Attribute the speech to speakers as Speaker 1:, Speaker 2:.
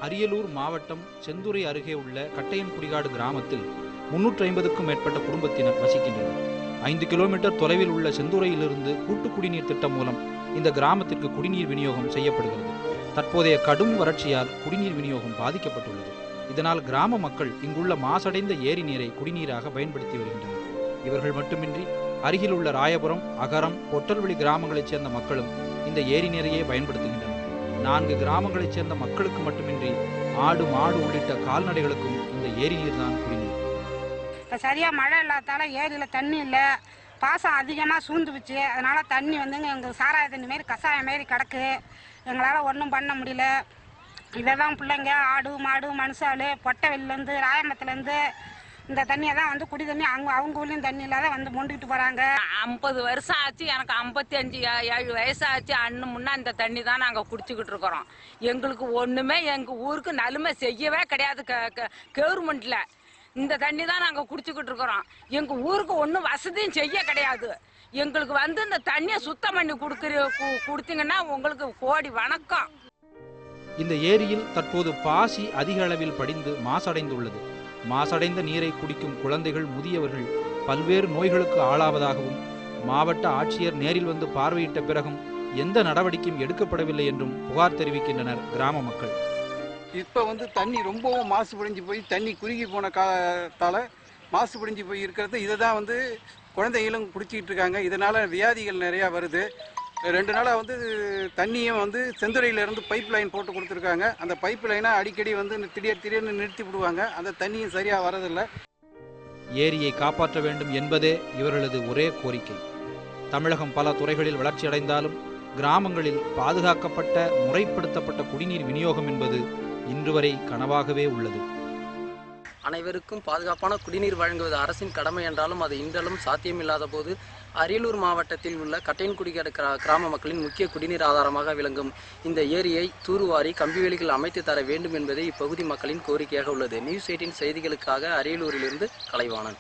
Speaker 1: அரியலூர் மாவட்டம் செந்துறை அருகே உள்ள கட்டையன்குடிகாடு கிராமத்தில் 350க்கும் மேற்பட்ட குடும்பத்தினர் வசிக்கின்றனர். 5 கிலோமீட்டர் தொலைவில் உள்ள செந்துறையிலிருந்து கூட்டு குடிநீர் திட்டம் மூலம் இந்த கிராமத்திற்கு குடிநீர் விநியோகம் செய்யப்படுகிறது. தற்போதைய கடும் வறட்சியால் குடிநீர் விநியோகம் பாதிக்கப்பட்டுள்ளது. இதனால் கிராம மக்கள் இங்குள்ள மாசடைந்த ஏரி நீரை குடிநீராக பயன்படுத்தி வருகின்றனர். இவர்கள் மட்டுமின்றி அருகில் உள்ள ராயபுரம், அகரம், பொட்டல்வெளி கிராமங்களைச் சேர்ந்த மக்களும் இந்த ஏரி நீரையே பயன்படுத்துகின்றனர். 4 கிராமங்களைச் சேர்ந்த மக்களுக்கு மட்டுமின்றி ஆடு, மாடு உள்ளிட்ட கால்நடைகளுக்கும் இந்த ஏரி நீர் தான் குடிநீர்.
Speaker 2: இப்போ சரியாக மழை இல்லாதால ஏரியில் தண்ணி இல்லை, பாசம் அதிகமாக சூழ்ந்துருச்சு. அதனால தண்ணி வந்துங்க எங்களுக்கு சாராய தண்ணி மாரி கஷாயம் மாரி கிடக்கு. எங்களால் ஒன்றும் பண்ண முடியல. இதை தான் பிள்ளைங்க, ஆடு, மாடு, மனுஷால் பொட்டவெளிலேருந்து ராயமத்துலேருந்து இந்த தண்ணியை தான் வந்து குடி தண்ணி அவங்க ஊர்லேயும் தண்ணி இல்லாத வந்து மொண்டுக்கிட்டு போகிறாங்க.
Speaker 3: 50 வருஷம் ஆச்சு, எனக்கு 55-7 வயசாச்சு. அண்ணன் முன்னா இந்த தண்ணி தான் நாங்கள் குடிச்சிக்கிட்டு இருக்கிறோம். எங்களுக்கு ஒன்றுமே எங்கள் ஊருக்கு நலுமை செய்யவே கிடையாது. கவர்மெண்ட்டில் இந்த தண்ணி தான் நாங்கள் குடிச்சிக்கிட்டு இருக்கிறோம். எங்கள் ஊருக்கு ஒன்றும் வசதியும் செய்ய கிடையாது. எங்களுக்கு வந்து இந்த தண்ணியை சுத்தம் பண்ணி கொடுத்தீங்கன்னா உங்களுக்கு கோடி வணக்கம்.
Speaker 1: இந்த ஏரியில் தற்போது பாசி அதிக அளவில் படிந்து மாசடைந்துள்ளது. மாசடைந்த நீரை குடிக்கும் குழந்தைகள், முதியவர்கள் பல்வேறு நோய்களுக்கு ஆளாவதாகவும் மாவட்ட ஆட்சியர் நேரில் வந்து பார்வையிட்ட பிறகும் எந்த நடவடிக்கையும் எடுக்கப்படவில்லை என்றும் புகார் தெரிவிக்கின்றனர் கிராம மக்கள்.
Speaker 4: இப்போ வந்து தண்ணி ரொம்பவும் மாசுபடிஞ்சு போய் தண்ணி குறுகி போன காலத்தால் மாசுபடிஞ்சு போய் இருக்கிறது. இதை தான் வந்து குழந்தைகளும் குடிச்சிக்கிட்டு இருக்காங்க. இதனால் வியாதிகள் நிறையா வருது. 2 நாளாக வந்து தண்ணியும் வந்து செந்துறையிலேருந்து பைப் லைன் போட்டு கொடுத்துருக்காங்க. அந்த பைப் லைனை அடிக்கடி வந்து திடீர்னு நிறுத்தி விடுவாங்க. அந்த தண்ணியும் சரியாக வரதில்லை.
Speaker 1: ஏரியை காப்பாற்ற வேண்டும் என்பதே இவர்களது ஒரே கோரிக்கை. தமிழகம் பல துறைகளில் வளர்ச்சியடைந்தாலும் கிராமங்களில் பாதுகாக்கப்பட்ட, முறைப்படுத்தப்பட்ட குடிநீர் விநியோகம் என்பது இன்று வரை கனவாகவே உள்ளது.
Speaker 5: அனைவருக்கும் பாதுகாப்பான குடிநீர் வழங்குவது அரசின் கடமை என்றாலும் அது இன்றளவும் சாத்தியமில்லாத போது அரியலூர் மாவட்டத்தில் உள்ள கட்டையன்குடிகாடு கிராம மக்களின் முக்கிய குடிநீர் ஆதாரமாக விளங்கும் இந்த ஏரியை தூர்வாரி கம்பிவேலிகள் அமைத்து தர வேண்டும் என்பதே இப்பகுதி மக்களின் கோரிக்கையாக உள்ளது. நியூஸ் 18 செய்திகளுக்காக அரியலூரிலிருந்து கலைவாணன்.